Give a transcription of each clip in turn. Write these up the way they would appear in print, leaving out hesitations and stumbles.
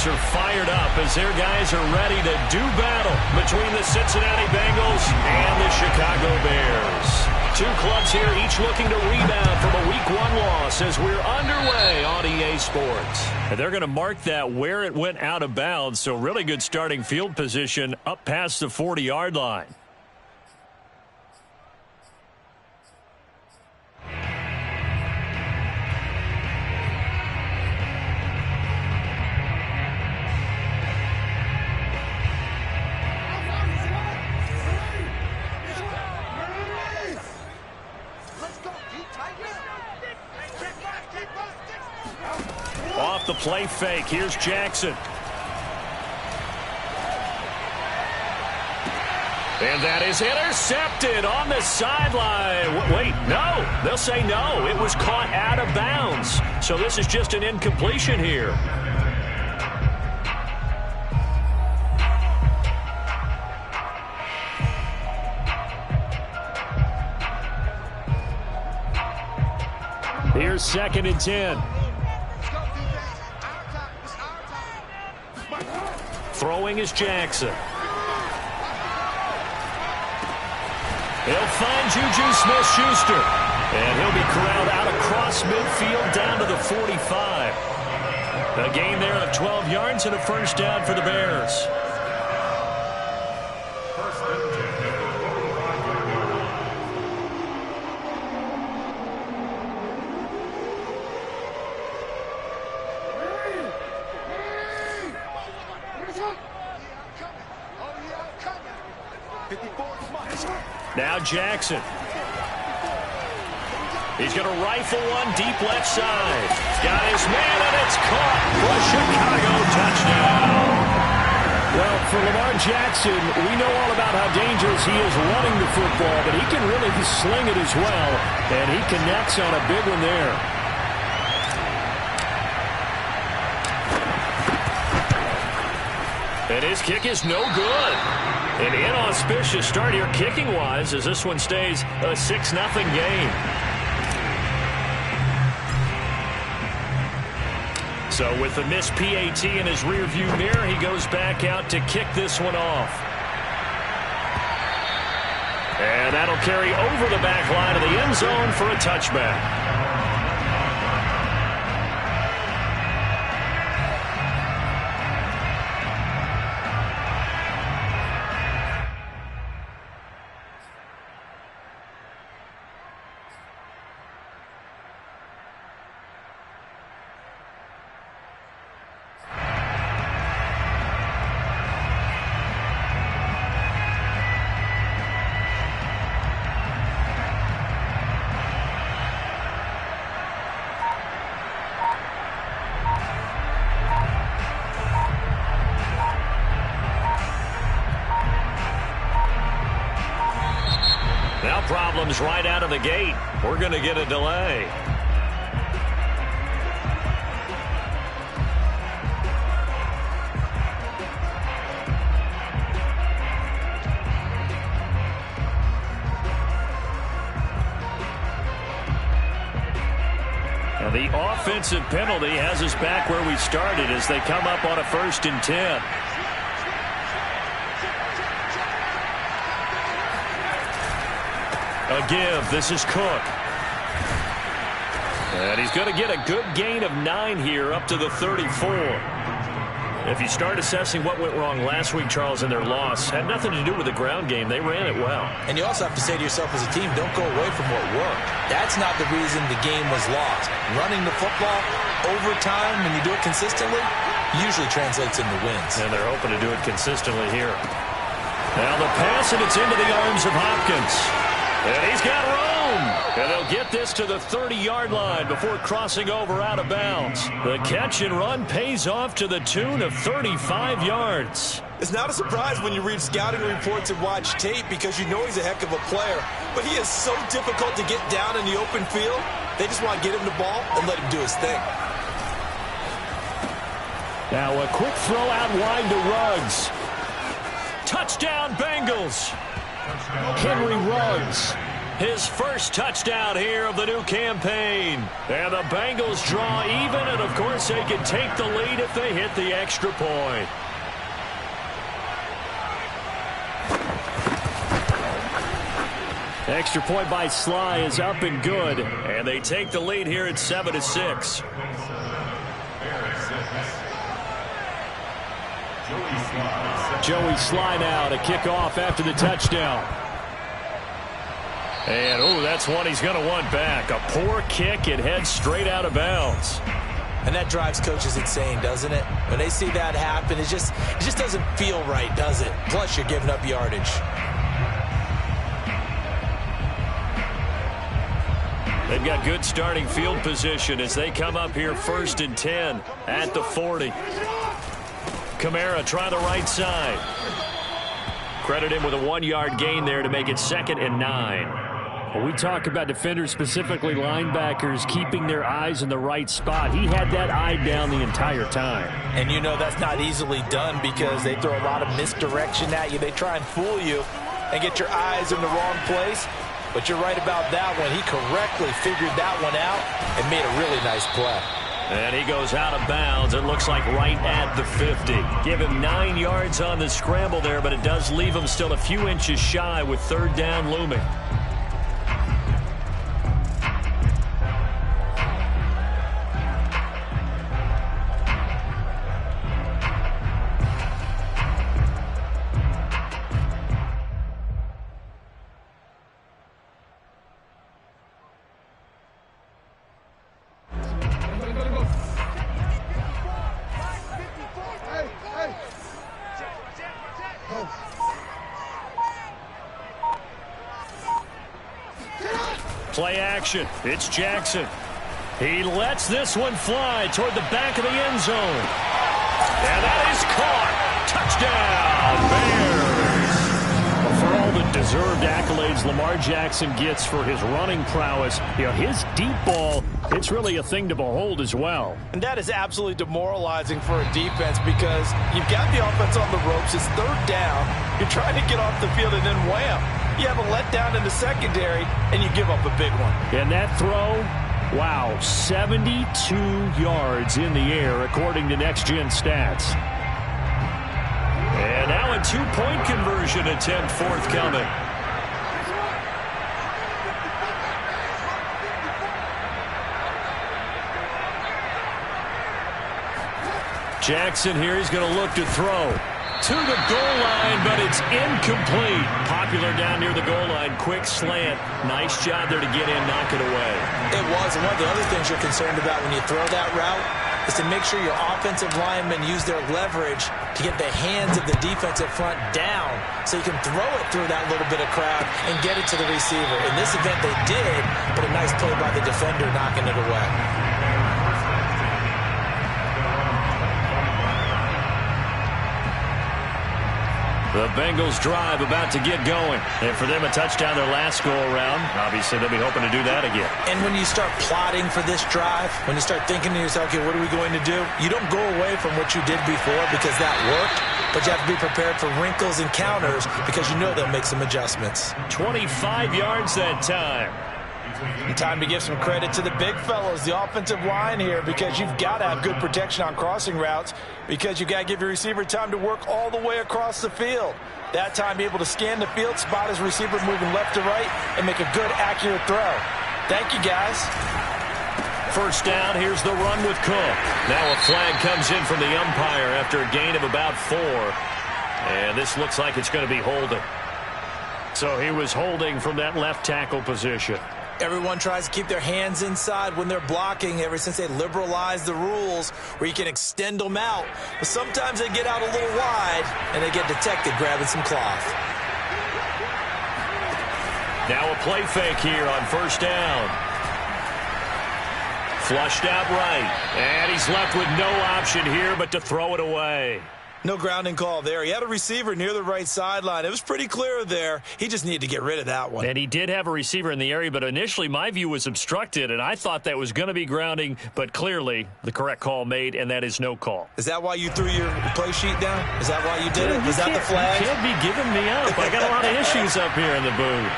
fans are fired up as their guys are ready to do battle between the Cincinnati Bengals and the Chicago Bears. Two clubs here, each looking to rebound from a Week 1 loss as we're underway on EA Sports. And they're going to mark that where it went out of bounds, so really good starting field position up past the 40-yard line. Off the play fake, here's Jackson. And that is intercepted on the sideline. Wait, no. They'll say no. It was caught out of bounds. So this is just an incompletion here. Here's 2nd and 10. Throwing is Jackson. He'll find Juju Smith-Schuster. And he'll be corralled out across midfield down to the 45. A gain there of 12 yards and a first down for the Bears. Now Jackson. He's going to rifle one deep left side. Got his man, and it's caught for a Chicago touchdown. Well, for Lamar Jackson, we know all about how dangerous he is running the football, but he can really sling it as well, and he connects on a big one there. And his kick is no good. An inauspicious start here kicking-wise as this one stays a 6-0 game. So with the missed PAT in his rearview mirror, he goes back out to kick this one off. And that'll carry over the back line of the end zone for a touchback. Problems right out of the gate. We're going to get a delay. Now the offensive penalty has us back where we started as they come up on a 1st and 10. A give. This is Cook. And he's going to get a good gain of 9 here up to the 34. If you start assessing what went wrong last week, Charles, in their loss, had nothing to do with the ground game. They ran it well. And you also have to say to yourself as a team, don't go away from what worked. That's not the reason the game was lost. Running the football over time, when you do it consistently, usually translates into wins. And they're hoping to do it consistently here. Now the pass, and it's into the arms of Hopkins. And he's got room. And they'll get this to the 30-yard line before crossing over out of bounds. The catch and run pays off to the tune of 35 yards. It's not a surprise when you read scouting reports and watch tape because you know he's a heck of a player. But he is so difficult to get down in the open field. They just want to get him the ball and let him do his thing. Now a quick throw out wide to Ruggs. Touchdown Bengals. Henry Ruggs His first touchdown here of the new campaign. And the Bengals draw even, and of course they can take the lead if they hit the extra point. Extra point by Sly is up and good. And they take the lead here at 7-6. Joey Sly now to kick off after the touchdown. And, oh, that's one he's going to want back. A poor kick. It heads straight out of bounds. And that drives coaches insane, doesn't it? When they see that happen, it just doesn't feel right, does it? Plus, you're giving up yardage. They've got good starting field position as they come up here 1st and 10 at the 40. Kamara try the right side. Credit him with a 1-yard gain there to make it 2nd and 9. Well, we talk about defenders, specifically linebackers, keeping their eyes in the right spot. He had that eye down the entire time. And you know that's not easily done because they throw a lot of misdirection at you. They try and fool you and get your eyes in the wrong place. But you're right about that one. He correctly figured that one out and made a really nice play. And he goes out of bounds. It looks like right at the 50. Give him 9 yards on the scramble there, but it does leave him still a few inches shy with 3rd down looming. Play action. It's Jackson. He lets this one fly toward the back of the end zone. And that is caught. Touchdown, Bears. Well, for all the deserved accolades Lamar Jackson gets for his running prowess, his deep ball, it's really a thing to behold as well. And that is absolutely demoralizing for a defense because you've got the offense on the ropes. It's 3rd down. You're trying to get off the field and then wham. You have a letdown in the secondary, and you give up a big one. And that throw, wow, 72 yards in the air, according to Next Gen Stats. And now a 2-point conversion attempt forthcoming. Jackson here, he's going to look to throw. To the goal line, but it's incomplete. Popular down near the goal line. Quick slant. Nice job there to get in, knock it away. It was. And one of the other things you're concerned about when you throw that route is to make sure your offensive linemen use their leverage to get the hands of the defensive front down so you can throw it through that little bit of crowd and get it to the receiver. In this event, they did, but a nice play by the defender knocking it away. The Bengals drive about to get going. And for them, a touchdown their last go-around. Obviously, they'll be hoping to do that again. And when you start plotting for this drive, when you start thinking to yourself, okay, what are we going to do? You don't go away from what you did before because that worked, but you have to be prepared for wrinkles and counters because you know they'll make some adjustments. 25 yards that time. And time to give some credit to the big fellows, the offensive line here, because you've got to have good protection on crossing routes because you've got to give your receiver time to work all the way across the field. That time, be able to scan the field, spot his receiver moving left to right, and make a good, accurate throw. Thank you, guys. First down, here's the run with Cook. Now a flag comes in from the umpire after a gain of about 4. And this looks like it's going to be holding. So he was holding from that left tackle position. Everyone tries to keep their hands inside when they're blocking ever since they liberalized the rules where you can extend them out. But sometimes they get out a little wide and they get detected grabbing some cloth. Now a play fake here on first down. Flushed out right. And he's left with no option here but to throw it away. No grounding call there. He had a receiver near the right sideline. It was pretty clear there. He just needed to get rid of that one. And he did have a receiver in the area, but initially my view was obstructed, and I thought that was going to be grounding, but clearly the correct call made, and that is no call. Is that why you threw your play sheet down? Is that why you did it? Was that the flag? You can't be giving me up. I got a lot of issues up here in the booth.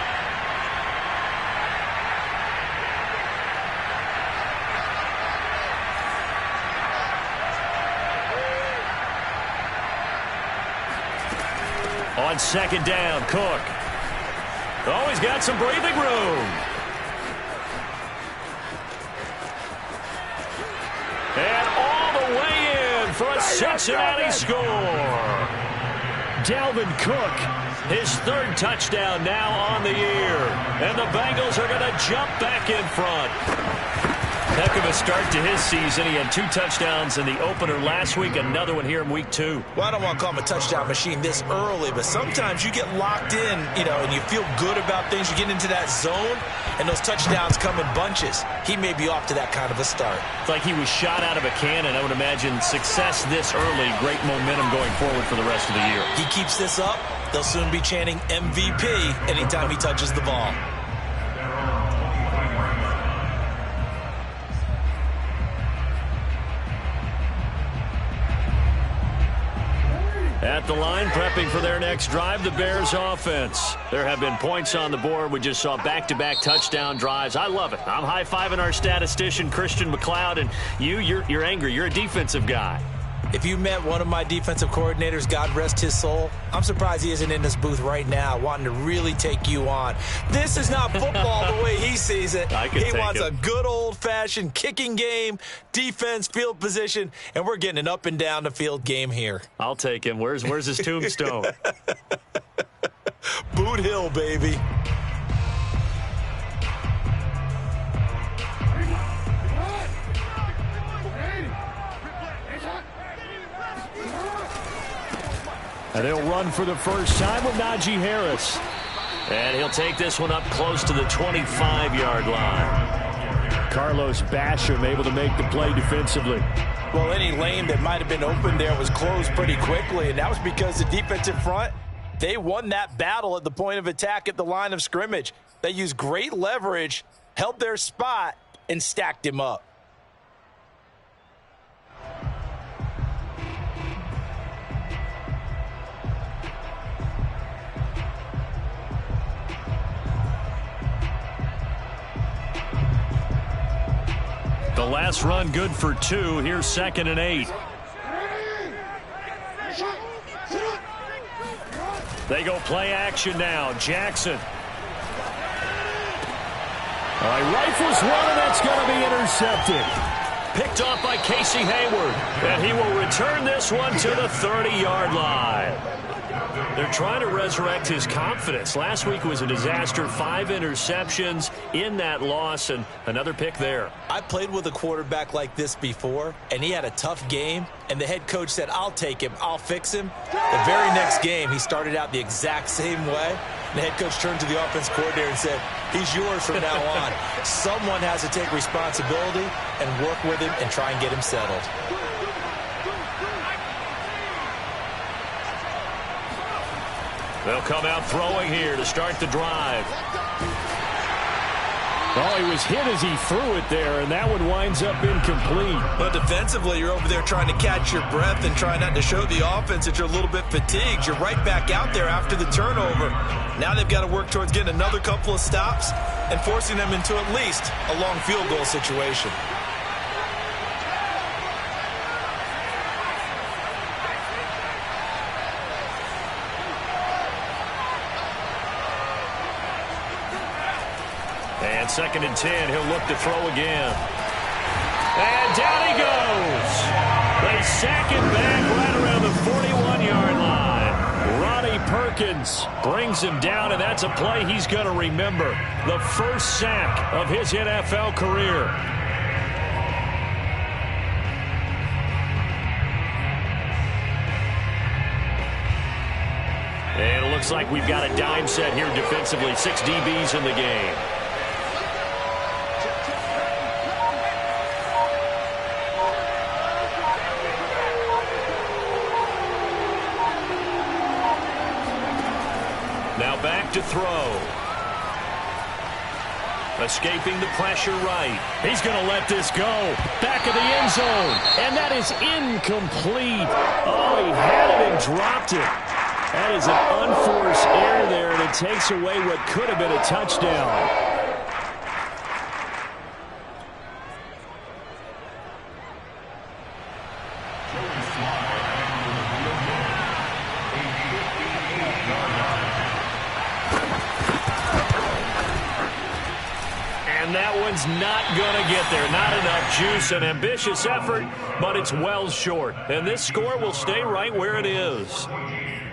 On second down, Cook. Oh, he's got some breathing room. And all the way in for a Cincinnati score. Dalvin Cook, his third touchdown now on the year. And the Bengals are going to jump back in front. Heck of a start to his season. He had 2 touchdowns in the opener last week, another one here in week 2. Well, I don't want to call him a touchdown machine this early, but sometimes you get locked in, and you feel good about things. You get into that zone, and those touchdowns come in bunches. He may be off to that kind of a start. It's like he was shot out of a cannon. I would imagine success this early, great momentum going forward for the rest of the year. He keeps this up, they'll soon be chanting MVP anytime he touches the ball. At the line, prepping for their next drive, the Bears offense. There have been points on the board. We just saw back-to-back touchdown drives. I love it. I'm high-fiving our statistician, Christian McLeod, and you're angry. You're a defensive guy. If you met one of my defensive coordinators, God rest his soul, I'm surprised he isn't in this booth right now wanting to really take you on. This is not football the way he sees it. He wants a good old-fashioned kicking game, defense, field position, and we're getting an up-and-down-the-field game here. I'll take him. Where's his tombstone? Boot Hill, baby. And they'll run for the first time with Najee Harris. And he'll take this one up close to the 25-yard line. Carlos Basham able to make the play defensively. Well, any lane that might have been open there was closed pretty quickly, and that was because the defensive front, they won that battle at the point of attack at the line of scrimmage. They used great leverage, held their spot, and stacked him up. The last run good for 2. Here's 2nd and 8. They go play action now. Jackson. All right, rifles one, and that's going to be intercepted. Picked off by Casey Hayward. And he will return this one to the 30-yard line. They're trying to resurrect his confidence. Last week was a disaster. 5 interceptions in that loss, and another pick there. I played with a quarterback like this before, and he had a tough game, and the head coach said, I'll take him, I'll fix him. The very next game, he started out the exact same way. The head coach turned to the offense coordinator and said, he's yours from now on. Someone has to take responsibility and work with him and try and get him settled. They'll come out throwing here to start the drive. Oh, he was hit as he threw it there, and that one winds up incomplete. But defensively, you're over there trying to catch your breath and try not to show the offense that you're a little bit fatigued. You're right back out there after the turnover. Now they've got to work towards getting another couple of stops and forcing them into at least a long field goal situation. And 2nd and 10, he'll look to throw again. And down he goes. They sack it back right around the 41-yard line. Ronnie Perkins brings him down, and that's a play he's going to remember. The first sack of his NFL career. And it looks like we've got a dime set here defensively. 6 DBs in the game. Now back to throw. Escaping the pressure right. He's going to let this go. Back of the end zone. And that is incomplete. Oh, he had it and dropped it. That is an unforced error there, and it takes away what could have been a touchdown. And that one's not going to get there. Not enough juice. An ambitious effort, but it's well short. And this score will stay right where it is.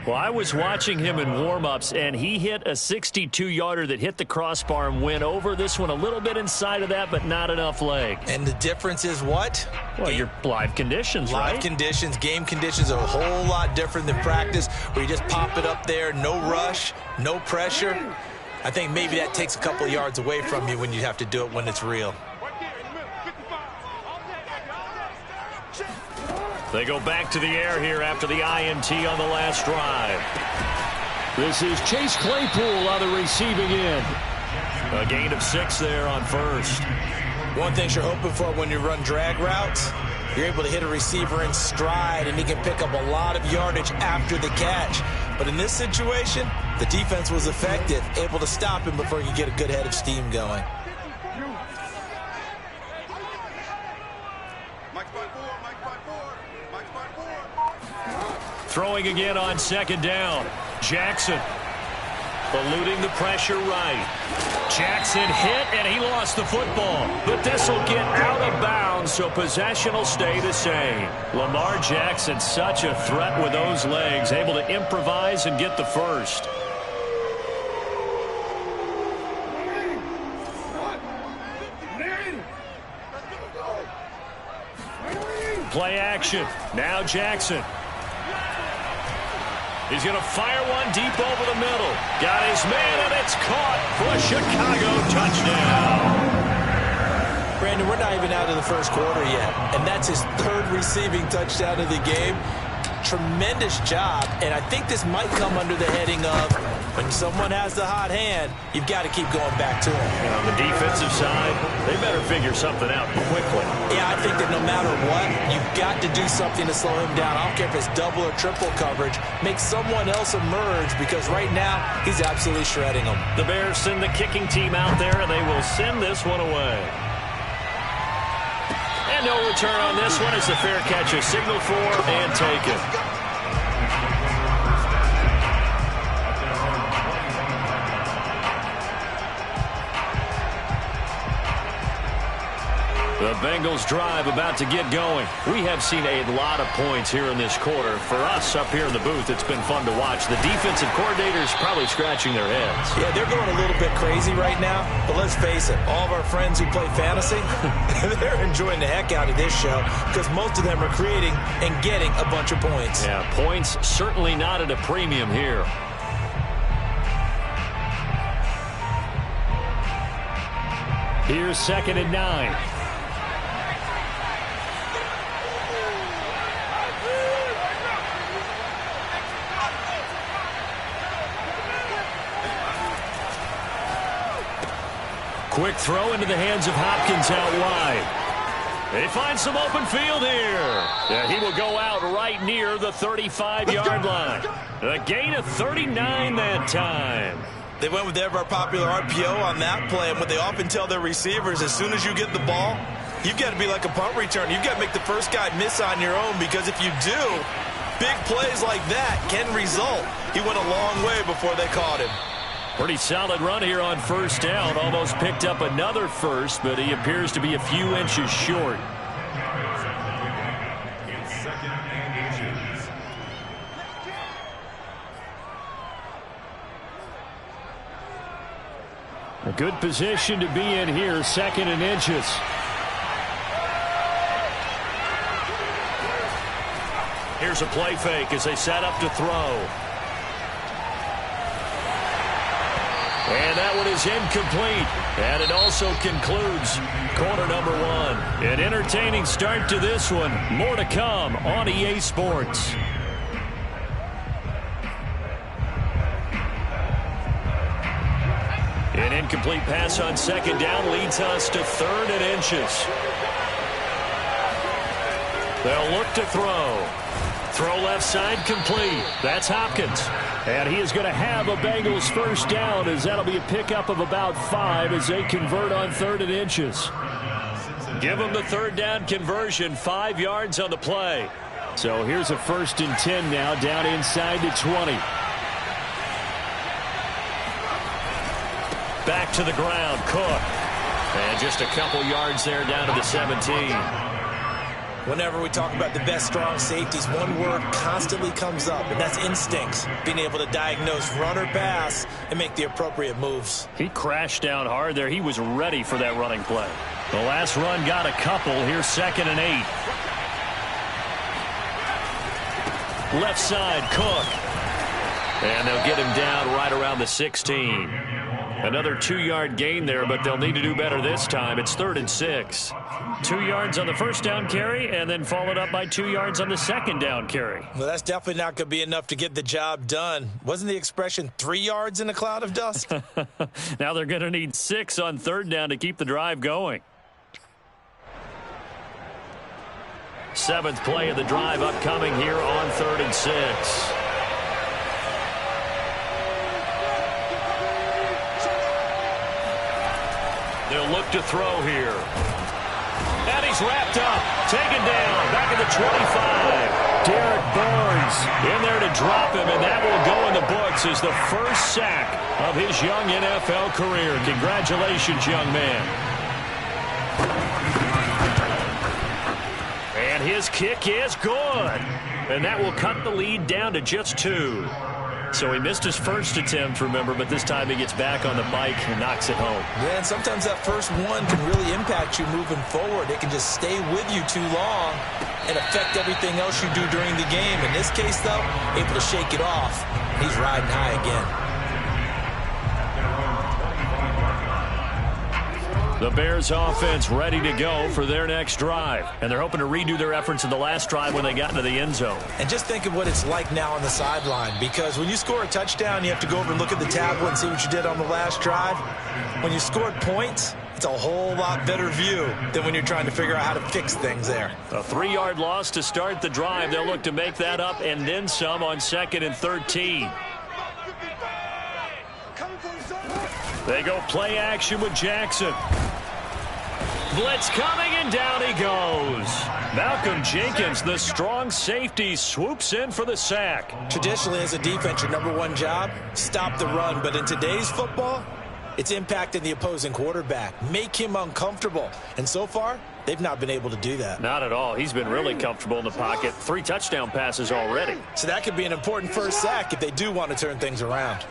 Well, I was watching him in warm-ups, and he hit a 62-yarder that hit the crossbar and went over. This one a little bit inside of that, but not enough leg. And the difference is what? Well, your live conditions, right? Live conditions, game conditions are a whole lot different than practice, where you just pop it up there, no rush, no pressure. I think maybe that takes a couple yards away from you when you have to do it when it's real. They go back to the air here after the INT on the last drive. This is Chase Claypool on the receiving end. A gain of 6 there on first. One thing you're hoping for when you run drag routes, you're able to hit a receiver in stride, and he can pick up a lot of yardage after the catch. But in this situation, the defense was effective, able to stop him before he could get a good head of steam going. Throwing again on second down. Jackson eluding the pressure right. Jackson hit, and he lost the football. But this will get out of bounds, so possession will stay the same. Lamar Jackson, such a threat with those legs, able to improvise and get the first. Play action. Now Jackson. He's going to fire one deep over the middle. Got his man, and it's caught for a Chicago touchdown. Brandon, we're not even out of the first quarter yet, and that's his third receiving touchdown of the game. Tremendous job, and I think this might come under the heading of when someone has the hot hand, you've got to keep going back to him. And on the defensive side, they better figure something out quickly. Yeah, I think that no matter what, you've got to do something to slow him down. I don't care if it's double or triple coverage. Make someone else emerge, because right now he's absolutely shredding them. The Bears send the kicking team out there, and they will send this one away. And no return on this one as the fair catch is signaled for and taken. The Bengals drive about to get going. We have seen a lot of points here in this quarter. For us up here in the booth, it's been fun to watch. The defensive coordinators probably scratching their heads. Yeah, they're going a little bit crazy right now. But let's face it, all of our friends who play fantasy, they're enjoying the heck out of this show because most of them are creating and getting a bunch of points. Yeah, points certainly not at a premium here. Here's 2nd and 9. Quick throw into the hands of Hopkins out wide. They find some open field here. Yeah, he will go out right near the 35-yard line. A gain of 39 that time. They went with the ever-popular RPO on that play, and what they often tell their receivers, as soon as you get the ball, you've got to be like a punt return. You've got to make the first guy miss on your own, because if you do, big plays like that can result. He went a long way before they caught him. Pretty solid run here on first down. Almost picked up another first, but he appears to be a few inches short. A good position to be in here, 2nd and inches. Here's a play fake as they set up to throw. And that one is incomplete. And it also concludes quarter number 1. An entertaining start to this one. More to come on EA Sports. An incomplete pass on 2nd down leads us to 3rd and inches. They'll look to throw. Throw left side complete. That's Hopkins. And he is going to have a Bengals first down, as that'll be a pickup of about 5 as they convert on 3rd and inches. Give them the 3rd down conversion, 5 yards on the play. So here's a 1st and 10 now, down inside the 20. Back to the ground, Cook. And just a couple yards there down to the 17. Whenever we talk about the best strong safeties, one word constantly comes up, and that's instincts. Being able to diagnose run or pass and make the appropriate moves. He crashed down hard there. He was ready for that running play. The last run got a couple. Here's 2nd and 8. Left side, Cook. And they'll get him down right around the 16. Another 2-yard gain there, but they'll need to do better this time. It's 3rd and 6. 2 yards on the first down carry, and then followed up by 2 yards on the second down carry. Well, that's definitely not going to be enough to get the job done. Wasn't the expression 3 yards in a cloud of dust? Now they're going to need 6 on 3rd down to keep the drive going. 7th play of the drive upcoming here on 3rd and 6. They'll look to throw here. And he's wrapped up. Taken down. Back at the 25. Derek Barnes in there to drop him, and that will go in the books as the first sack of his young NFL career. Congratulations, young man. And his kick is good. And that will cut the lead down to just 2. So he missed his first attempt, remember, but this time he gets back on the bike and knocks it home. Yeah, and sometimes that first one can really impact you moving forward. It can just stay with you too long and affect everything else you do during the game. In this case, though, able to shake it off. He's riding high again. The Bears offense ready to go for their next drive. And they're hoping to redo their efforts in the last drive when they got into the end zone. And just think of what it's like now on the sideline, because when you score a touchdown, you have to go over and look at the tablet and see what you did on the last drive. When you scored points, it's a whole lot better view than when you're trying to figure out how to fix things there. A 3-yard loss to start the drive. They'll look to make that up and then some on 2nd and 13. They go play action with Jackson. Blitz coming, and down he goes. Malcolm Jenkins, the strong safety, swoops in for the sack. Traditionally, as a defense, your number one job, stop the run. But in today's football, it's impacting the opposing quarterback. Make him uncomfortable. And so far, they've not been able to do that. Not at all. He's been really comfortable in the pocket. 3 touchdown passes already. So that could be an important first sack if they do want to turn things around.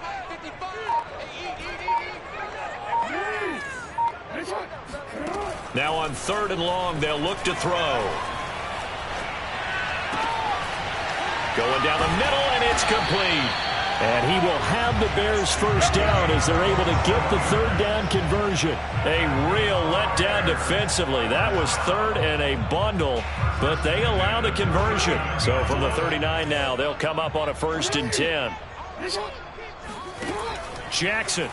Now on 3rd and long, they'll look to throw. Going down the middle, and it's complete. And he will have the Bears first down as they're able to get the 3rd down conversion. A real letdown defensively. That was 3rd and a bundle, but they allow the conversion. So from the 39 now, they'll come up on a 1st and 10. Jackson.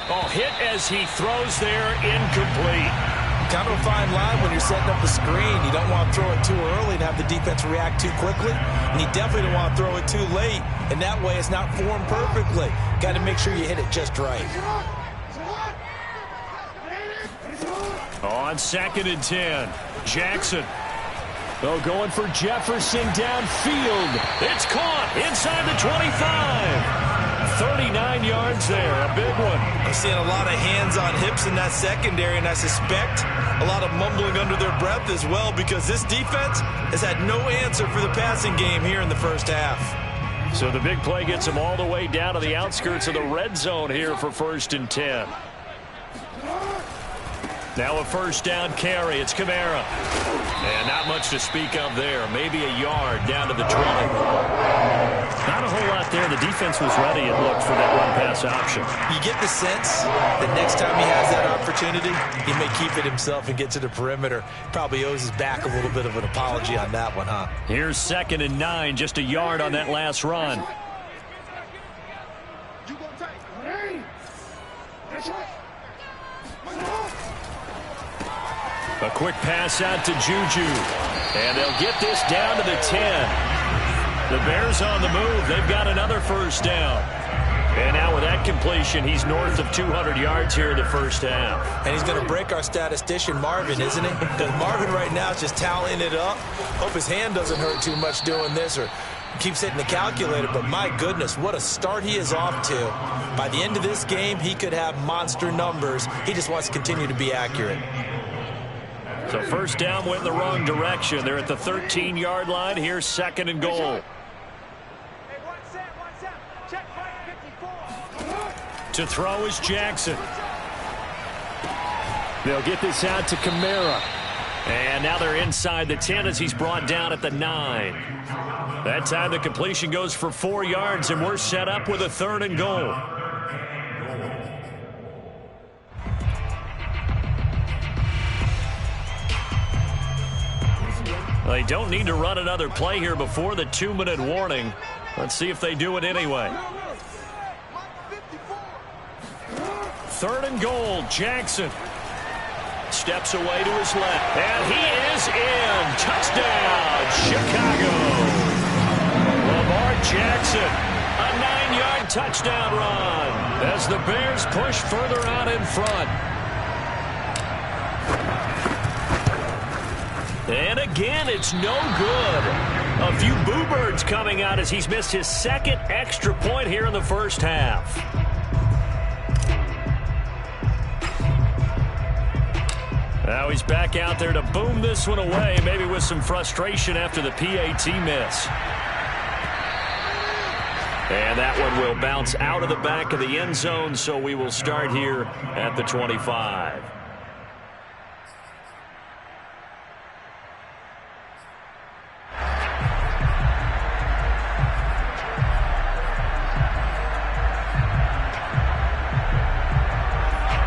Oh, hit as he throws there, incomplete. Kind of a fine line when you're setting up the screen. You don't want to throw it too early and have the defense react too quickly. And you definitely don't want to throw it too late. And that way it's not formed perfectly. Got to make sure you hit it just right. On 2nd and 10, Jackson. Oh, going for Jefferson downfield. It's caught inside the 25. 39 yards there, a big one. I'm seeing a lot of hands on hips in that secondary, and I suspect a lot of mumbling under their breath as well, because this defense has had no answer for the passing game here in the first half. So the big play gets them all the way down to the outskirts of the red zone here for 1st and 10. Now a 1st down carry. It's Kamara. And not much to speak of there. Maybe a yard down to the 20. Not a whole lot there. The defense was ready, it looked, for that run-pass option. You get the sense that next time he has that opportunity, he may keep it himself and get to the perimeter. Probably owes his back a little bit of an apology on that one, huh? Here's 2nd and 9, just a yard on that last run. A quick pass out to Juju. And they'll get this down to the 10. The Bears on the move. They've got another 1st down. And now with that completion, he's north of 200 yards here in the first half. And he's going to break our statistician, Marvin, isn't he? Because Marvin right now is just tallying it up. Hope his hand doesn't hurt too much doing this or keeps hitting the calculator. But my goodness, what a start he is off to. By the end of this game, he could have monster numbers. He just wants to continue to be accurate. So first down went in the wrong direction. They're at the 13-yard line. Here's second and goal. To throw is Jackson. They'll get this out to Kamara. And now they're inside the 10 as he's brought down at the 9. That time the completion goes for 4 yards, and we're set up with a third and goal. They don't need to run another play here before the 2-minute warning. Let's see if they do it anyway. Third and goal, Jackson. Steps away to his left. And he is in. Touchdown, Chicago. Lamar Jackson, a 9-yard touchdown run as the Bears push further out in front. And again, it's no good. A few boo birds coming out as he's missed his second extra point here in the first half. Now he's back out there to boom this one away, maybe with some frustration after the PAT miss. And that one will bounce out of the back of the end zone, so we will start here at the 25.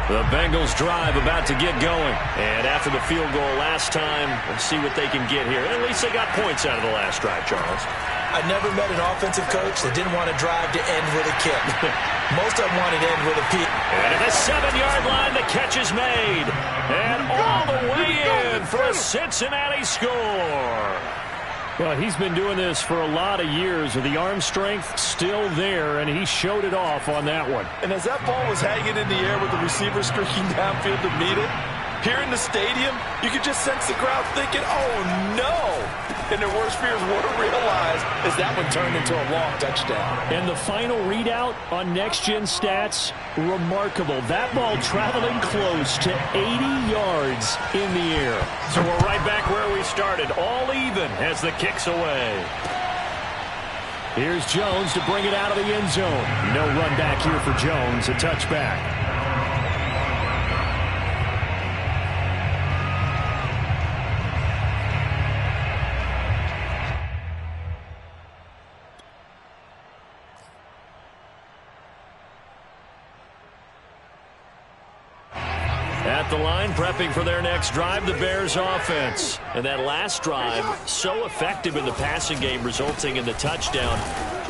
The Bengals drive about to get going. And after the field goal last time, let's see what they can get here. At least they got points out of the last drive, Charles. I never met an offensive coach that didn't want to drive to end with a kick. Most of them wanted to end with a peek. And at the 7-yard line, the catch is made. And all the way in for a Cincinnati score. Well, he's been doing this for a lot of years with the arm strength still there, and he showed it off on that one. And as that ball was hanging in the air with the receiver streaking downfield to meet it, here in the stadium, you could just sense the crowd thinking, oh, no. And their worst fears were realized as that one turned into a long touchdown. And the final readout on Next Gen Stats, remarkable. That ball traveling close to 80 yards in the air. So we're right back where we started, all even as the kick's away. Here's Jones to bring it out of the end zone. No run back here for Jones, a touchback. At the line, prepping for their next drive, the Bears offense. And that last drive, so effective in the passing game, resulting in the touchdown.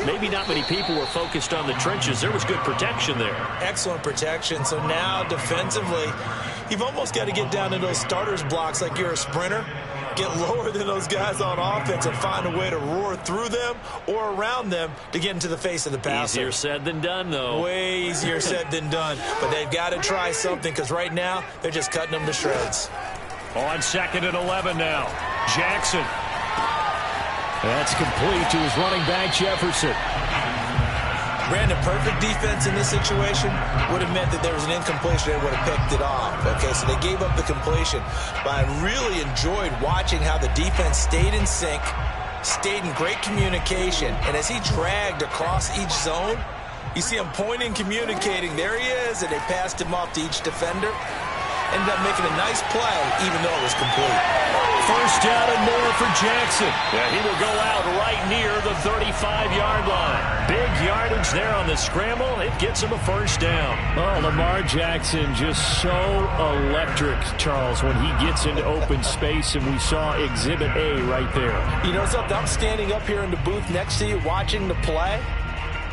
Maybe not many people were focused on the trenches. There was good protection there. Excellent protection. So now, defensively, you've almost got to get down to those starters blocks like you're a sprinter. Get lower than those guys on offense and find a way to roar through them or around them to get into the face of the passer. Easier said than done, though. Way easier said than done. But they've got to try something because right now they're just cutting them to shreds. On 2nd and 11 now. Jackson. That's complete to his running back, Jefferson. Brandon, perfect defense in this situation would have meant that there was an incompletion. They would have picked it off. Okay, so they gave up the completion. But I really enjoyed watching how the defense stayed in sync, stayed in great communication. And as he dragged across each zone, you see him pointing, communicating. There he is, and they passed him off to each defender. Ended up making a nice play, even though it was complete. First down and more for Jackson. Yeah, he will go out right near the 35-yard line. Big yardage there on the scramble. It gets him a first down. Oh, Lamar Jackson just so electric, Charles, when he gets into open space, and we saw Exhibit A right there. You know something? I'm standing up here in the booth next to you watching the play.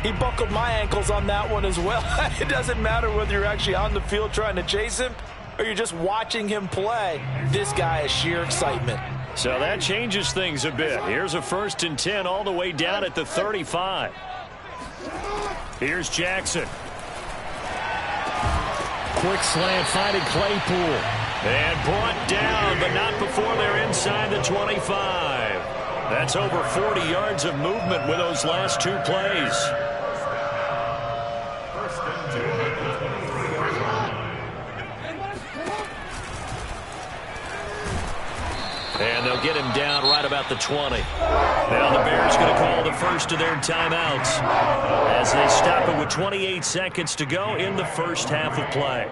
He buckled my ankles on that one as well. It doesn't matter whether you're actually on the field trying to chase him or you're just watching him play. This guy is sheer excitement. So that changes things a bit. Here's a 1st and 10 all the way down at the 35. Here's Jackson. Quick slant finding Claypool. And brought down, but not before they're inside the 25. That's over 40 yards of movement with those last two plays. And they'll get him down right about the 20. Now the Bears going to call the first of their timeouts as they stop it with 28 seconds to go in the first half of play.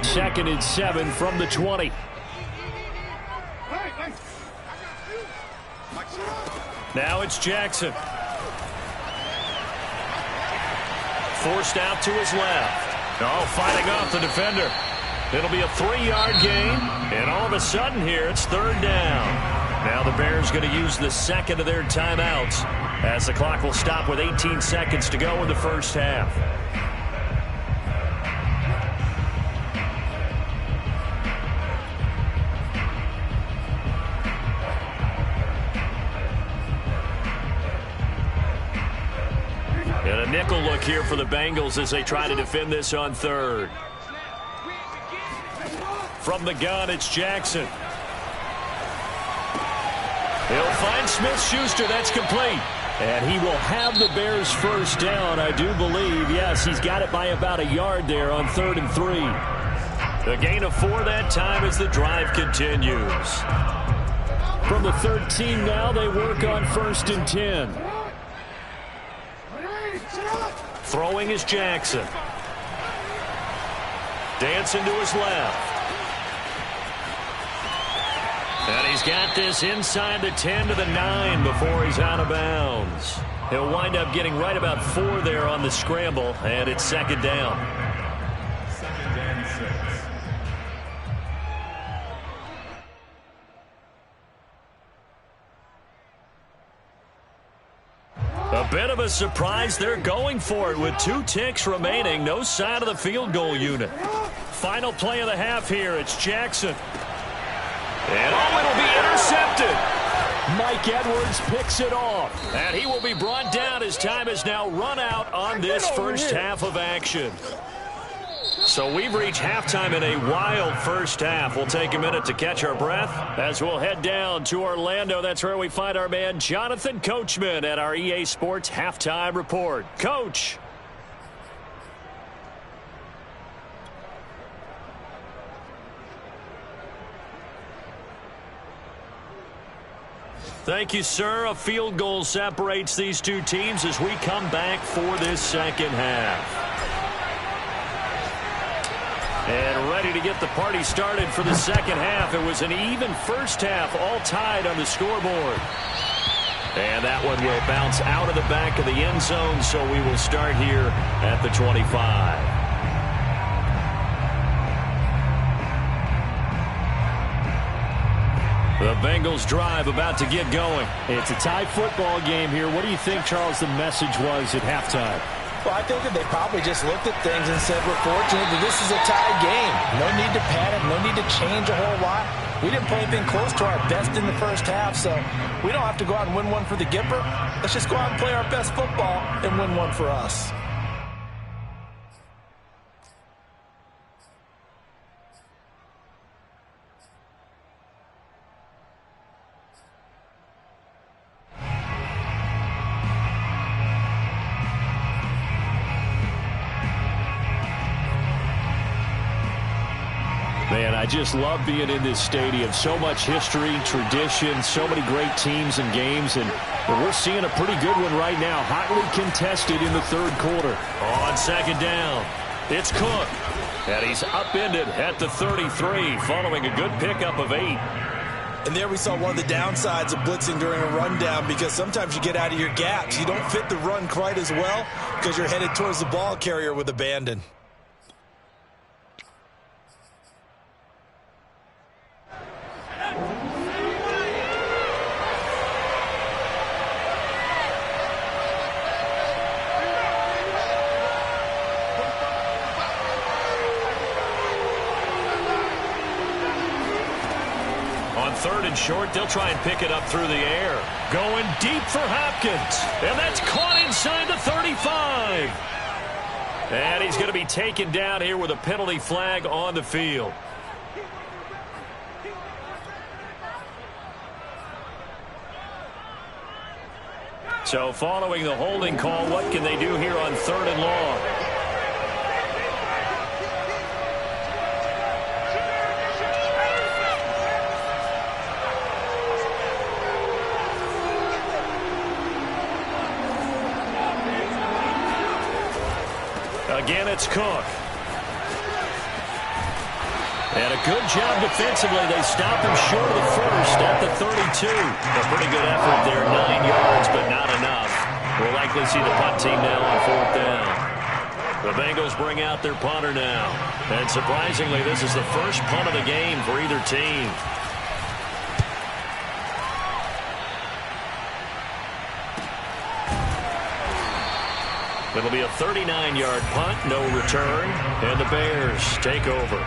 2nd and 7 from the 20. Now it's Jackson. Forced out to his left. Oh, fighting off the defender. It'll be a 3-yard gain, and all of a sudden here it's 3rd down. Now the Bears going to use the second of their timeouts as the clock will stop with 18 seconds to go in the first half. And a nickel look here for the Bengals as they try to defend this on 3rd. From the gun, it's Jackson. He'll find Smith-Schuster. That's complete. And he will have the Bears first down, I do believe. Yes, he's got it by about a yard there on 3rd and 3. The gain of 4 that time as the drive continues. From the 13 now, they work on 1st and 10. Throwing is Jackson. Dancing to his left. And he's got this inside the 10 to the 9 before he's out of bounds. He'll wind up getting right about 4 there on the scramble, and it's 2nd down. 2nd and 6. A bit of a surprise. They're going for it with 2 ticks remaining. No sign of the field goal unit. Final play of the half here. It's Jackson. And oh, it'll be intercepted. Mike Edwards picks it off. And he will be brought down as time has now run out on this first half of action. So we've reached halftime in a wild first half. We'll take a minute to catch our breath as we'll head down to Orlando. That's where we find our man Jonathan Coachman at our EA Sports Halftime Report. Coach. Thank you, sir. A field goal separates these two teams as we come back for this second half. And ready to get the party started for the second half. It was an even first half, all tied on the scoreboard. And that one will bounce out of the back of the end zone, so we will start here at the 25. The Bengals drive about to get going. It's a tie football game here. What do you think, Charles, the message was at halftime? Well, I think that they probably just looked at things and said, we're fortunate that this is a tie game. No need to panic, no need to change a whole lot. We didn't play anything close to our best in the first half, so we don't have to go out and win one for the Gipper. Let's just go out and play our best football and win one for us. Man, I just love being in this stadium. So much history, tradition, so many great teams and games, and we're seeing a pretty good one right now. Hotly contested in the third quarter. On second down, it's Cook. And he's upended at the 33 following a good pickup of 8. And there we saw one of the downsides of blitzing during a rundown, because sometimes you get out of your gaps. You don't fit the run quite as well because you're headed towards the ball carrier with abandon. him short. They'll try and pick it up through the air. Going deep for Hopkins. And that's caught inside the 35. And he's going to be taken down here with a penalty flag on the field. So following the holding call, what can they do here on 3rd and long? Again, it's Cook. And a good job defensively. They stop him short of the first at the 32. A pretty good effort there, 9 yards, but not enough. We'll likely see the punt team now on 4th down. The Bengals bring out their punter now. And surprisingly, this is the first punt of the game for either team. It'll be a 39-yard punt, no return, and the Bears take over.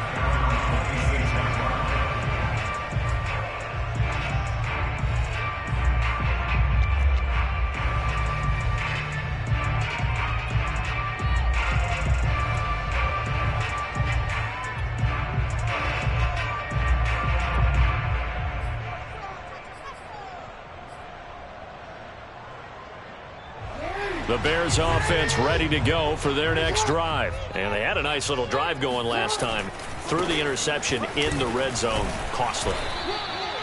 The Bears offense ready to go for their next drive. And they had a nice little drive going last time. Threw the interception in the red zone. Costly.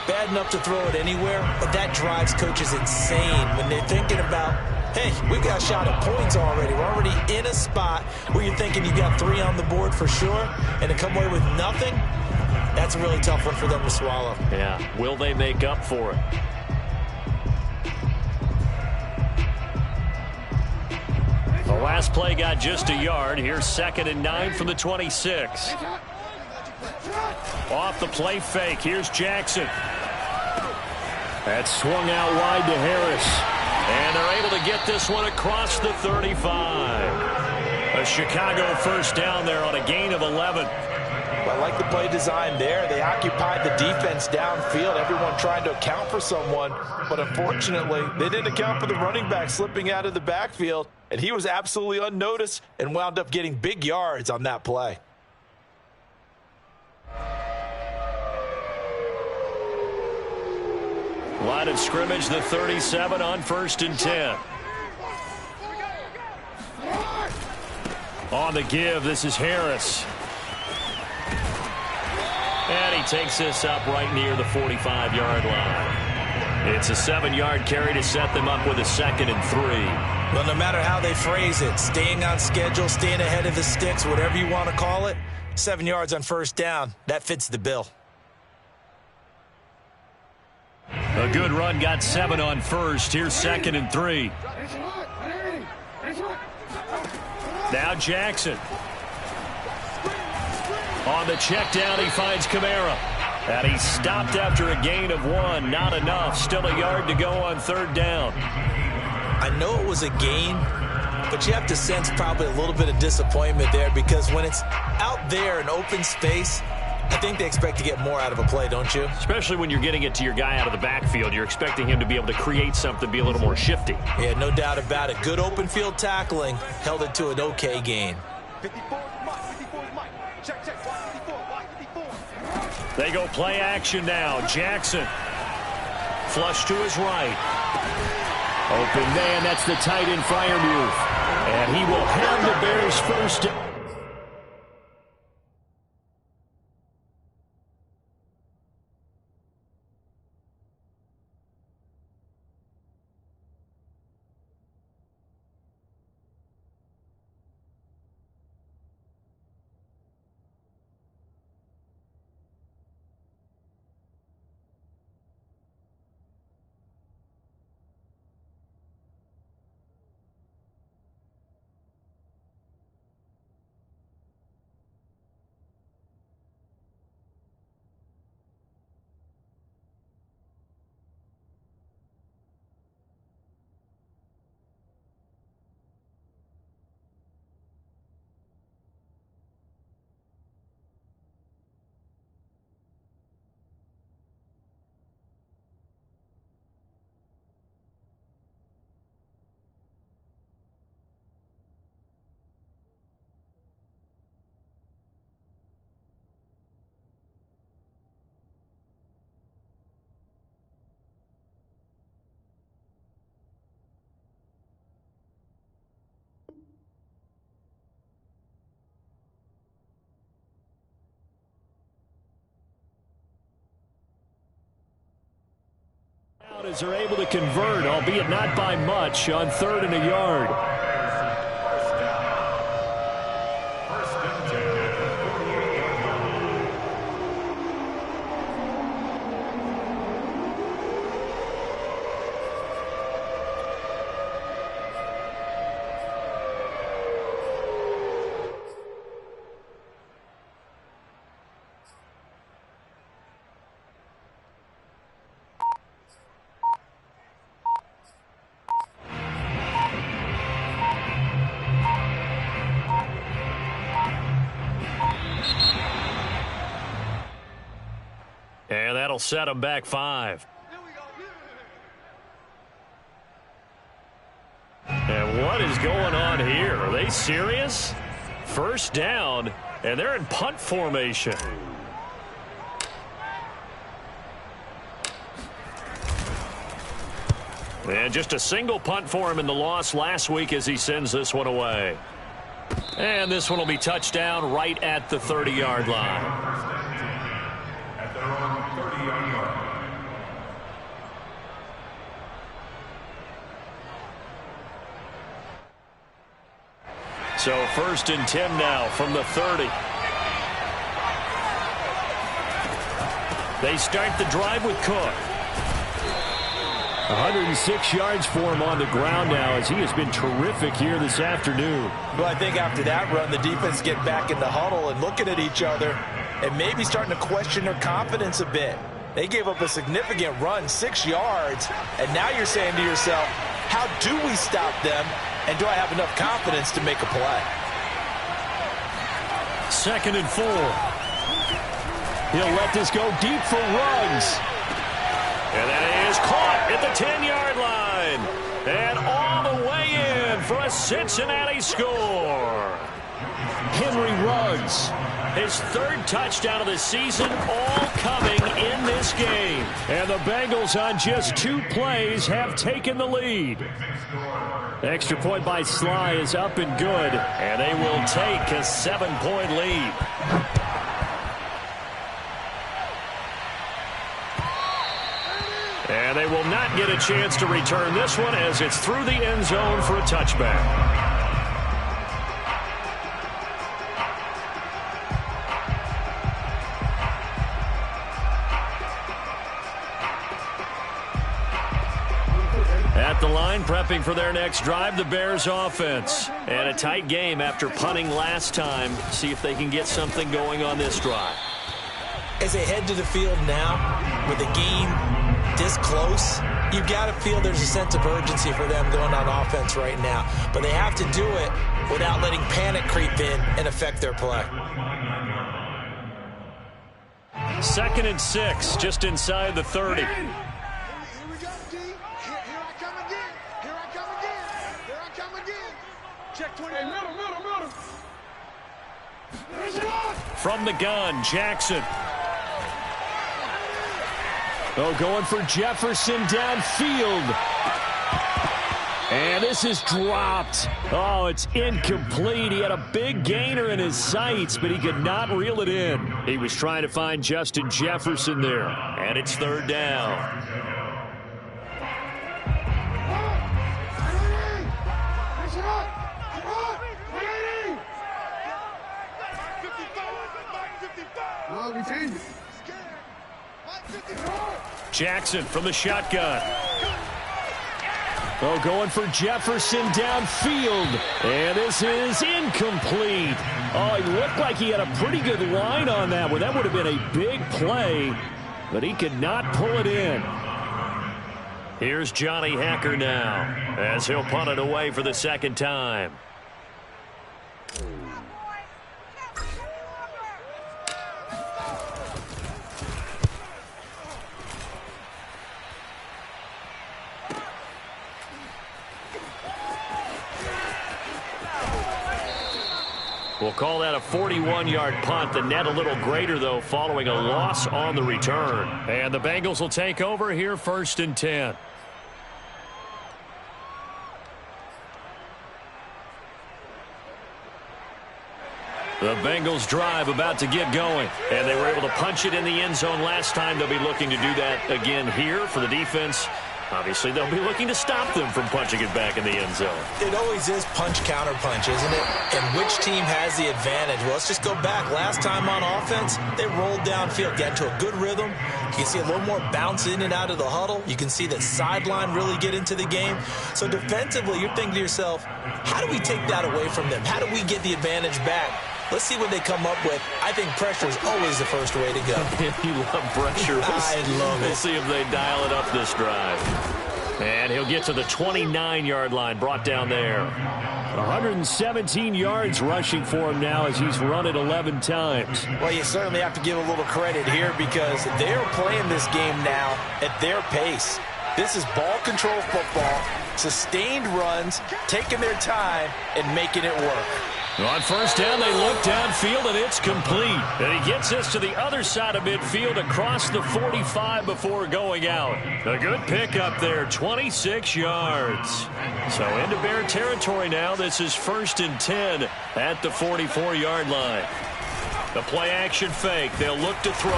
Bad enough to throw it anywhere, but that drives coaches insane when they're thinking about, hey, we got a shot at points already. We're already in a spot where you're thinking you got 3 on the board for sure, and to come away with nothing, that's a really tough one for them to swallow. Yeah, will they make up for it? The last play got just a yard. Here's 2nd and 9 from the 26. Off the play fake. Here's Jackson. That's swung out wide to Harris. And they're able to get this one across the 35. A Chicago first down there on a gain of 11. I like the play design there. They occupied the defense downfield, everyone trying to account for someone. But unfortunately, they didn't account for the running back slipping out of the backfield. And he was absolutely unnoticed and wound up getting big yards on that play. Line of scrimmage, the 37 on 1st and 10. On the give, this is Harris. And he takes this up right near the 45-yard line. It's a 7-yard carry to set them up with a 2nd and 3. Well, no matter how they phrase it, staying on schedule, staying ahead of the sticks, whatever you want to call it, 7 yards on 1st down, that fits the bill. A good run got 7 on 1st. Here's 2nd and 3. Now Jackson. On the check down, he finds Kamara. And he's stopped after a gain of 1. Not enough. Still a yard to go on 3rd down. I know it was a gain, but you have to sense probably a little bit of disappointment there because when it's out there in open space, I think they expect to get more out of a play, don't you? Especially when you're getting it to your guy out of the backfield. You're expecting him to be able to create something, be a little more shifty. Yeah, no doubt about it. Good open field tackling held it to an okay gain. They go play action now. Jackson. Flush to his right. Open man, that's the tight end Freiermuth. And he will have the Bears first. As they're able to convert, albeit not by much, on 3rd and a yard. First and 10 at the 48-yard line. And that'll set them back 5. And what is going on here? Are they serious? First down, and they're in punt formation. And just a single punt for him in the loss last week as he sends this one away. And this one will be touchdown right at the 30-yard line. At their own 30-yard line. So 1st and 10 now from the 30. They start the drive with Cook. 106 yards for him on the ground now as he has been terrific here this afternoon. Well, I think after that run, the defense get back in the huddle and looking at each other and maybe starting to question their confidence a bit. They gave up a significant run, 6 yards, and now you're saying to yourself, how do we stop them, and do I have enough confidence to make a play? 2nd and 4. He'll let this go deep for Ruggs. And that is caught at the 10-yard line. And all the way in for a Cincinnati score. Henry Ruggs, his 3rd touchdown of the season, all coming in this game. And the Bengals on just 2 plays have taken the lead. Extra point by Sly is up and good. And they will take a 7-point lead. And they will not get a chance to return this one as it's through the end zone for a touchback. At the line, prepping for their next drive, the Bears offense. And a tight game after punting last time. See if they can get something going on this drive. As they head to the field now, with the game this close, you've got to feel there's a sense of urgency for them going on offense right now. But they have to do it without letting panic creep in and affect their play. 2nd and 6, just inside the 30. Here we go, D. Here I come again. Here I come again. Here I come again. Check 20. Hey, middle. From the gun, Jackson. Oh, going for Jefferson downfield. And this is dropped. Oh, it's incomplete. He had a big gainer in his sights, but he could not reel it in. He was trying to find Justin Jefferson there. And it's 3rd down. Jackson from the shotgun. Oh, going for Jefferson downfield. And this is incomplete. Oh, he looked like he had a pretty good line on that one. That would have been a big play, but he could not pull it in. Here's Johnny Hacker now as he'll punt it away for the 2nd time. We'll call that a 41-yard punt. The net a little greater, though, following a loss on the return. And the Bengals will take over here 1st and 10. The Bengals drive about to get going. And they were able to punch it in the end zone last time. They'll be looking to do that again here for the defense. Obviously, they'll be looking to stop them from punching it back in the end zone. It always is punch-counter-punch, isn't it? And which team has the advantage? Well, let's just go back. Last time on offense, they rolled downfield, got into a good rhythm. You can see a little more bounce in and out of the huddle. You can see the sideline really get into the game. So defensively, you're thinking to yourself, how do we take that away from them? How do we get the advantage back? Let's see what they come up with. I think pressure is always the first way to go. You love pressure. I love it. We'll see if they dial it up this drive. And he'll get to the 29-yard line, brought down there. 117 yards rushing for him now as he's run it 11 times. Well, you certainly have to give a little credit here because they're playing this game now at their pace. This is ball control football, sustained runs, taking their time, and making it work. On first down, they look downfield, and it's complete. And he gets us to the other side of midfield across the 45 before going out. A good pickup there, 26 yards. So into Bear territory now. This is 1st and 10 at the 44-yard line. The play-action fake. They'll look to throw.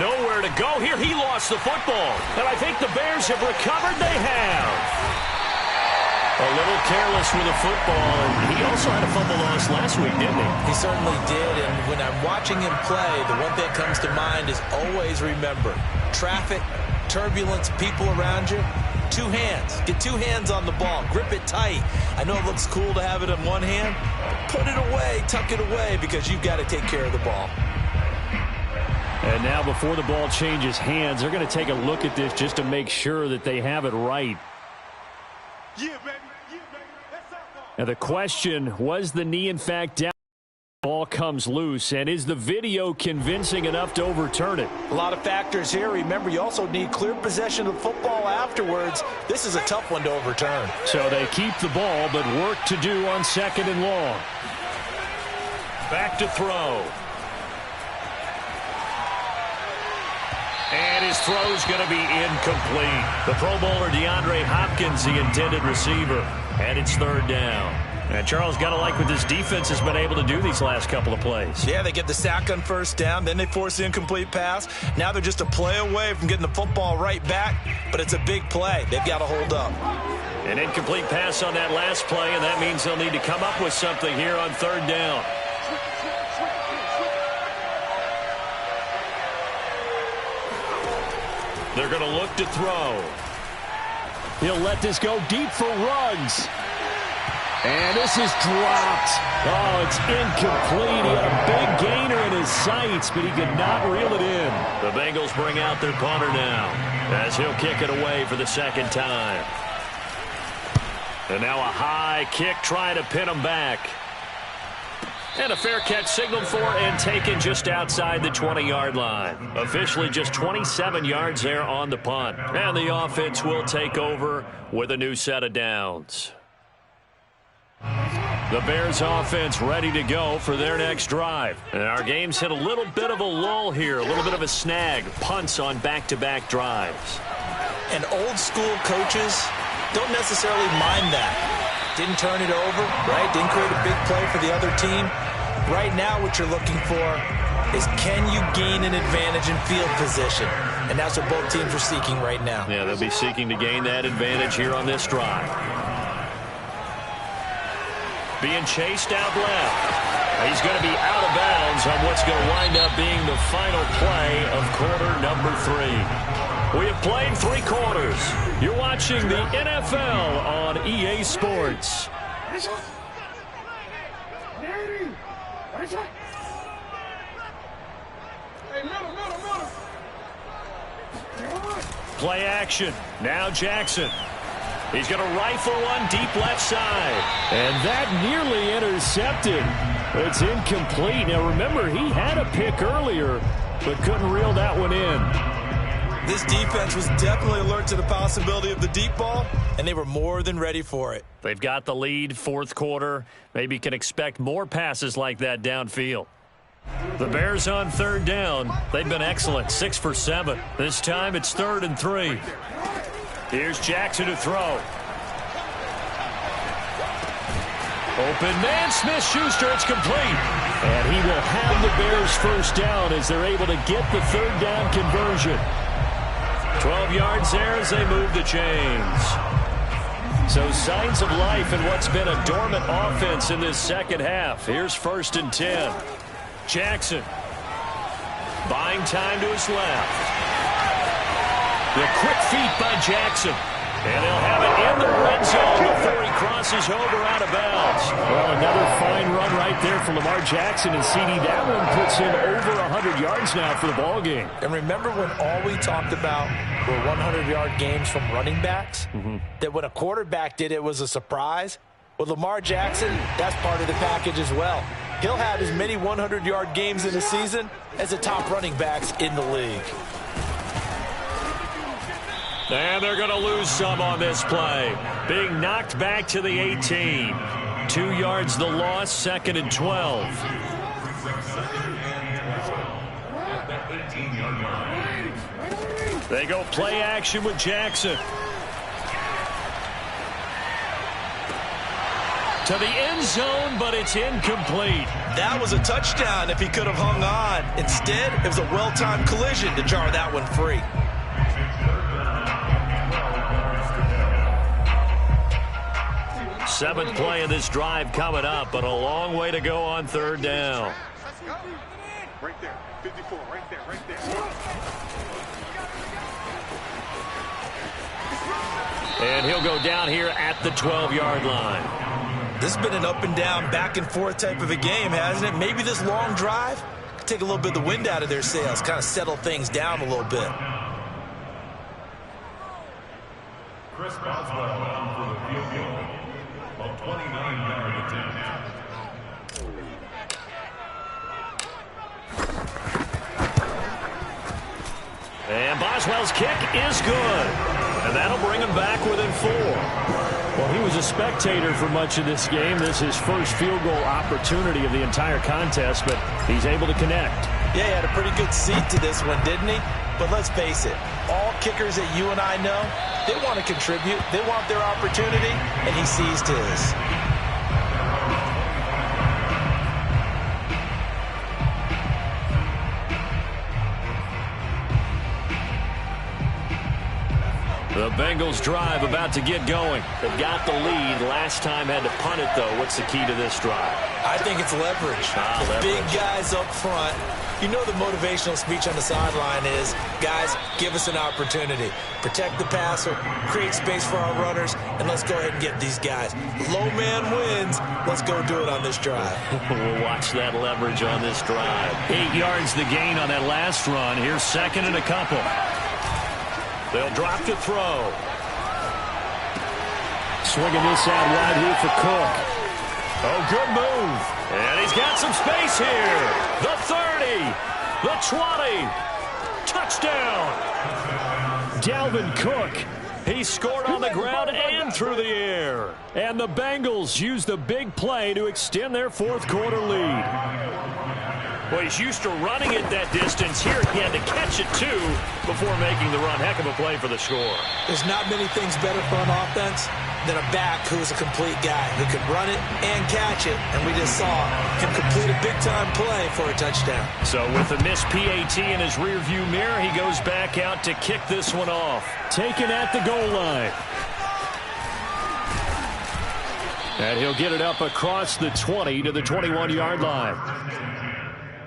Nowhere to go here. He lost the football. And I think the Bears have recovered. They have. A little careless with the football, and he also had a fumble loss last week, didn't he? He certainly did, and when I'm watching him play, the one thing that comes to mind is always remember, traffic, turbulence, people around you, 2 hands. Get 2 hands on the ball. Grip it tight. I know it looks cool to have it in one hand, but put it away, tuck it away, because you've got to take care of the ball. And now before the ball changes hands, they're going to take a look at this just to make sure that they have it right. Yeah, baby. Now the question, was the knee in fact down? Ball comes loose, and is the video convincing enough to overturn it? A lot of factors here. Remember, you also need clear possession of football afterwards. This is a tough one to overturn. So they keep the ball, but work to do on 2nd and long. Back to throw. And his throw's going to be incomplete. The Pro Bowler DeAndre Hopkins, the intended receiver. And it's 3rd down. And Charles, got to like what this defense has been able to do these last couple of plays. Yeah, they get the sack on 1st down, then they force the incomplete pass. Now they're just a play away from getting the football right back, but it's a big play. They've got to hold up. An incomplete pass on that last play, and that means they'll need to come up with something here on 3rd down. They're going to look to throw. He'll let this go deep for Ruggs. And this is dropped. Oh, it's incomplete. He had a big gainer in his sights, but he could not reel it in. The Bengals bring out their punter now as he'll kick it away for the 2nd time. And now a high kick trying to pin him back. And a fair catch signaled for and taken just outside the 20-yard line. Officially just 27 yards there on the punt. And the offense will take over with a new set of downs. The Bears offense ready to go for their next drive. And our game's hit a little bit of a lull here, a little bit of a snag. Punts on back-to-back drives. And old-school coaches don't necessarily mind that. Didn't turn it over, right? Didn't create a big play for the other team. Right now what you're looking for is can you gain an advantage in field position? And that's what both teams are seeking right now. Yeah, they'll be seeking to gain that advantage here on this drive. Being chased out left. He's going to be out of bounds on what's going to wind up being the final play of quarter number 3. We have played 3 quarters. You're watching the NFL on EA Sports. Play action. Now Jackson. He's going to rifle one deep left side. And that nearly intercepted. It's incomplete. Now remember, he had a pick earlier, but couldn't reel that one in. This defense was definitely alert to the possibility of the deep ball, and they were more than ready for it. They've got the lead, 4th quarter. Maybe can expect more passes like that downfield. The Bears on 3rd down. They've been excellent, 6 for 7. This time it's 3rd and 3. Here's Jackson to throw. Open man, Smith-Schuster, it's complete. And he will have the Bears 1st down as they're able to get the 3rd down conversion. 12 yards there as they move the chains. So signs of life in what's been a dormant offense in this second half. Here's 1st and 10. Jackson buying time to his left. The quick feet by Jackson. And he'll have it in the red zone before he crosses over out of bounds. Well, another fine run right there for Lamar Jackson. And CD, that one puts him over 100 yards now for the ball game. And remember when all we talked about were 100-yard games from running backs? That when a quarterback did it was a surprise? With Lamar Jackson, that's part of the package as well. He'll have as many 100-yard games in a season as the top running backs in the league. And they're going to lose some on this play. Being knocked back to the 18. 2 yards the loss, 2nd and 12. They go play action with Jackson. To the end zone, but it's incomplete. That was a touchdown if he could have hung on. Instead, it was a well-timed collision to jar that one free. Seventh play of this drive coming up, but a long way to go on 3rd down. Let's go. Right there. 54. Right there. Right there. And he'll go down here at the 12-yard line. This has been an up and down, back and forth type of a game, hasn't it? Maybe this long drive could take a little bit of the wind out of their sails, kind of settle things down a little bit. Chris Boswell down for the field goal. A 29-yard attempt. And Boswell's kick is good. And that'll bring him back within 4. Well, he was a spectator for much of this game. This is his first field goal opportunity of the entire contest, but he's able to connect. Yeah, he had a pretty good seat to this one, didn't he? But let's face it, all kickers that you and I know, they want to contribute. They want their opportunity, and he seized his. The Bengals drive about to get going. They've got the lead. Last time had to punt it, though. What's the key to this drive? I think it's leverage. The big guys up front. You know the motivational speech on the sideline is, guys, give us an opportunity. Protect the passer, create space for our runners, and let's go ahead and get these guys. Low man wins. Let's go do it on this drive. We'll watch that leverage on this drive. 8 yards the gain on that last run. Here's 2nd and a couple. They'll drop to throw. Swinging this out wide here for Cook. Oh, good move. And he's got some space here. The 30. The 20. Touchdown. Dalvin Cook. He scored on the ground and through the air. And the Bengals use the big play to extend their 4th quarter lead. Well, he's used to running it that distance. Here he had to catch it, too, before making the run. Heck of a play for the score. There's not many things better for an offense than a back who's a complete guy who can run it and catch it. And we just saw him complete a big-time play for a touchdown. So with a missed PAT in his rearview mirror, he goes back out to kick this one off. Taken at the goal line. And he'll get it up across the 20 to the 21-yard line.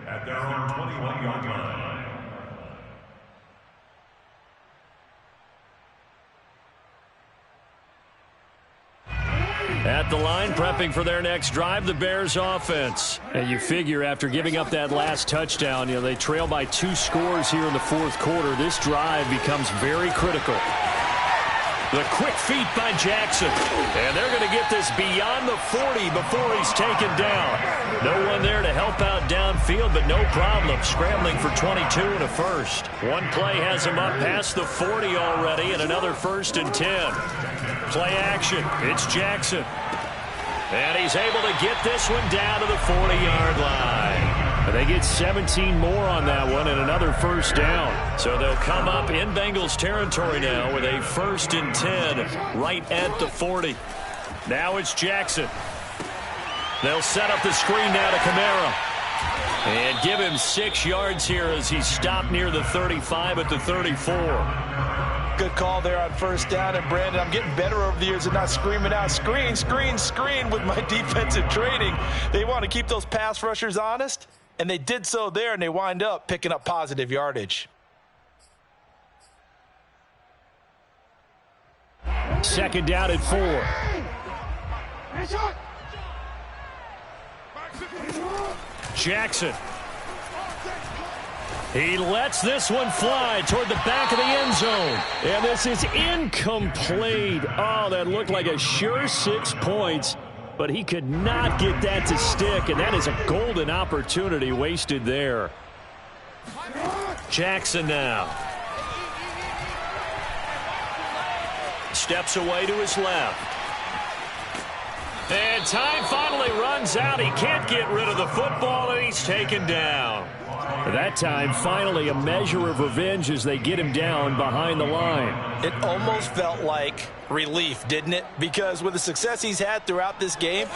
At their own 21-yard line. At the line, prepping for their next drive, the Bears offense. And you figure after giving up that last touchdown, they trail by 2 scores here in the 4th quarter. This drive becomes very critical. The quick feet by Jackson. And they're going to get this beyond the 40 before he's taken down. No one there to help out downfield, but no problem scrambling for 22 and a first. One play has him up past the 40 already, and another 1st and 10. Play action. It's Jackson. And he's able to get this one down to the 40-yard line. They get 17 more on that one and another 1st down. So they'll come up in Bengals territory now with a 1st and 10 right at the 40. Now it's Jackson. They'll set up the screen now to Kamara. And give him 6 yards here as he stopped near the 35 at the 34. Good call there on first down. And, Brandon, I'm getting better over the years of not screaming out, screen, screen, screen with my defensive training. They want to keep those pass rushers honest, and they did so there, and they wind up picking up positive yardage. Second down at 4. Jackson. He lets this one fly toward the back of the end zone. And this is incomplete. Oh, that looked like a sure 6 points. But he could not get that to stick. And that is a golden opportunity wasted there. Jackson now. Steps away to his left. And time finally runs out. He can't get rid of the football, and he's taken down. That time, finally, a measure of revenge as they get him down behind the line. It almost felt like relief, didn't it? Because with the success he's had throughout this game,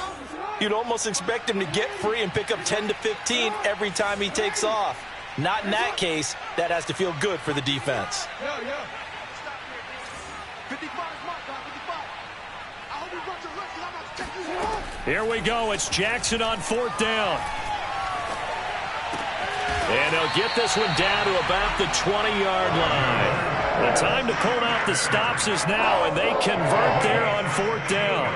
you'd almost expect him to get free and pick up 10 to 15 every time he takes off. Not in that case. That has to feel good for the defense. Here we go. It's Jackson on 4th down. And he'll get this one down to about the 20-yard line. The time to pull out the stops is now, and they convert there on 4th down.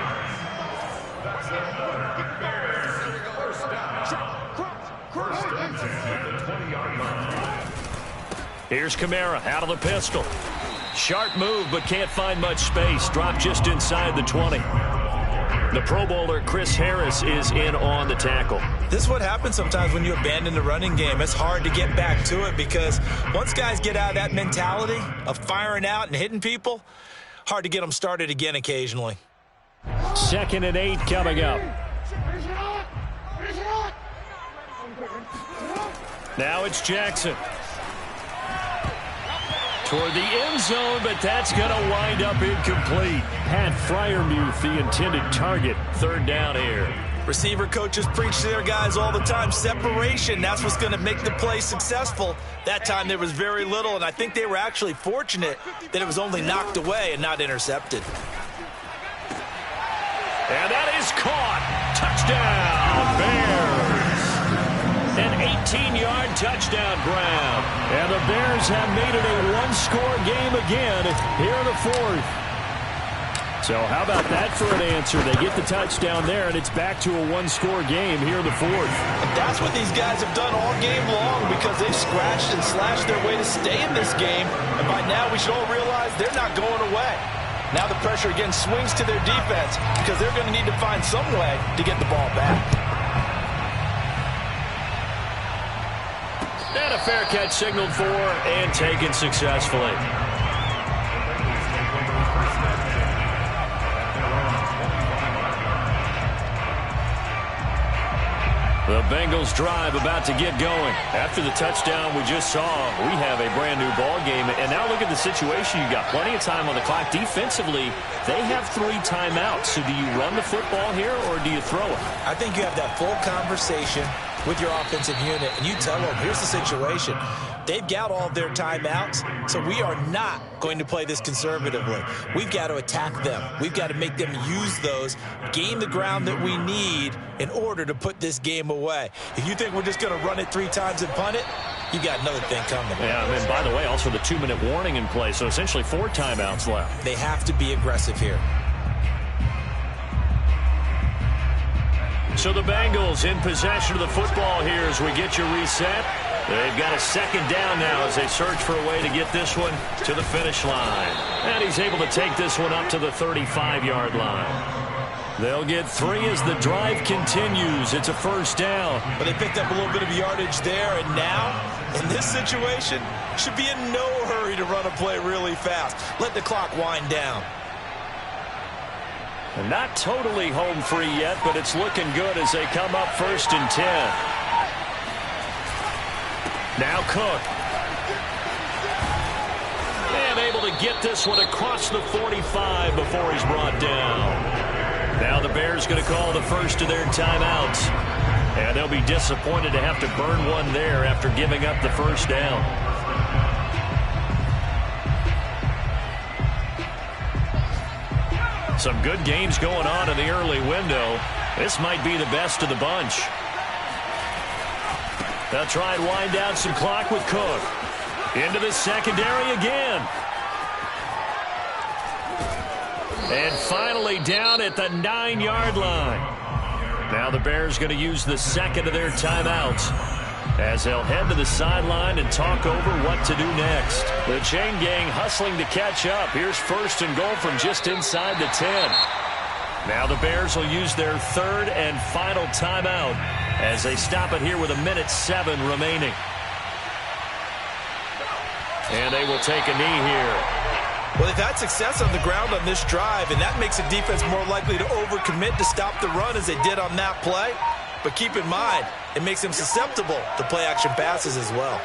Here's Kamara out of the pistol. Sharp move, but can't find much space. Dropped just inside the 20. The Pro Bowler, Chris Harris, is in on the tackle. This is what happens sometimes when you abandon the running game. It's hard to get back to it because once guys get out of that mentality of firing out and hitting people, hard to get them started again occasionally. 2nd and 8 coming up. Now it's Jackson. Toward the end zone, but that's going to wind up incomplete. Pat Freiermuth, the intended target. 3rd down here. Receiver coaches preach to their guys all the time. Separation, that's what's going to make the play successful. That time there was very little, and I think they were actually fortunate that it was only knocked away and not intercepted. And that is caught. Touchdown, Bears. An 18-yard touchdown, Brown. And the Bears have made it a one-score game again here in the 4th. So how about that for an answer? They get the touchdown there, and it's back to a one-score game here in the 4th. That's what these guys have done all game long because they've scratched and slashed their way to stay in this game. And by now we should all realize they're not going away. Now the pressure again swings to their defense because they're going to need to find some way to get the ball back. And a fair catch signaled for and taken successfully. The Bengals drive about to get going. After the touchdown we just saw, we have a brand new ball game. And now look at the situation. You got plenty of time on the clock. Defensively, they have 3 timeouts. So do you run the football here or do you throw it? I think you have that full conversation with your offensive unit, and you tell them, here's the situation. They've got all of their timeouts, so we are not going to play this conservatively. We've got to attack them. We've got to make them use those, gain the ground that we need in order to put this game away. If you think we're just going to run it 3 times and punt it, you got another thing coming. Yeah, and then, by the way, also the 2-minute warning in play, so essentially 4 timeouts left. They have to be aggressive here. So the Bengals in possession of the football here as we get you reset. They've got a 2nd down now as they search for a way to get this one to the finish line. And he's able to take this one up to the 35-yard line. They'll get 3 as the drive continues. It's a 1st down. But they picked up a little bit of yardage there, and now, in this situation, should be in no hurry to run a play really fast. Let the clock wind down. And not totally home free yet, but it's looking good as they come up 1st and 10. Now Cook. And able to get this one across the 45 before he's brought down. Now the Bears going to call the first of their timeouts. And they'll be disappointed to have to burn one there after giving up the first down. Some good games going on in the early window. This might be the best of the bunch. They'll try and wind down some clock with Cook. Into the secondary again. And finally down at the 9-yard line. Now the Bears going to use the second of their timeouts as they'll head to the sideline and talk over what to do next. The chain gang hustling to catch up. Here's 1st and goal from just inside the 10. Now the Bears will use their third and final timeout as they stop it here with 1:07 remaining. And they will take a knee here. Well, they've had success on the ground on this drive, and that makes the defense more likely to overcommit to stop the run as they did on that play. But keep in mind, it makes them susceptible to play-action passes as well.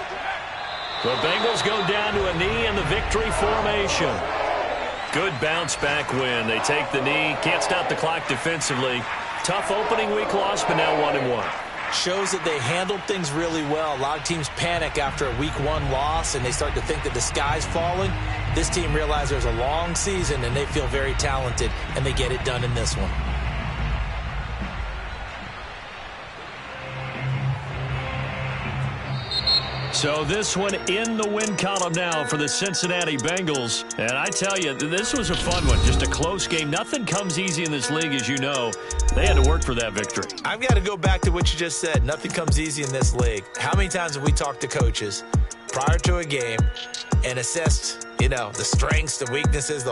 The Bengals go down to a knee in the victory formation. Good bounce-back win. They take the knee, can't stop the clock defensively. Tough opening week loss, but now 1-1. Shows that they handled things really well. A lot of teams panic after a week 1 loss, and they start to think that the sky's falling. This team realizes there's a long season, and they feel very talented, and they get it done in this one. So this one in the win column now for the Cincinnati Bengals. And I tell you, this was a fun one. Just a close game. Nothing comes easy in this league, as you know. They had to work for that victory. I've got to go back to what you just said. Nothing comes easy in this league. How many times have we talked to coaches prior to a game and assessed, the strengths, the weaknesses, the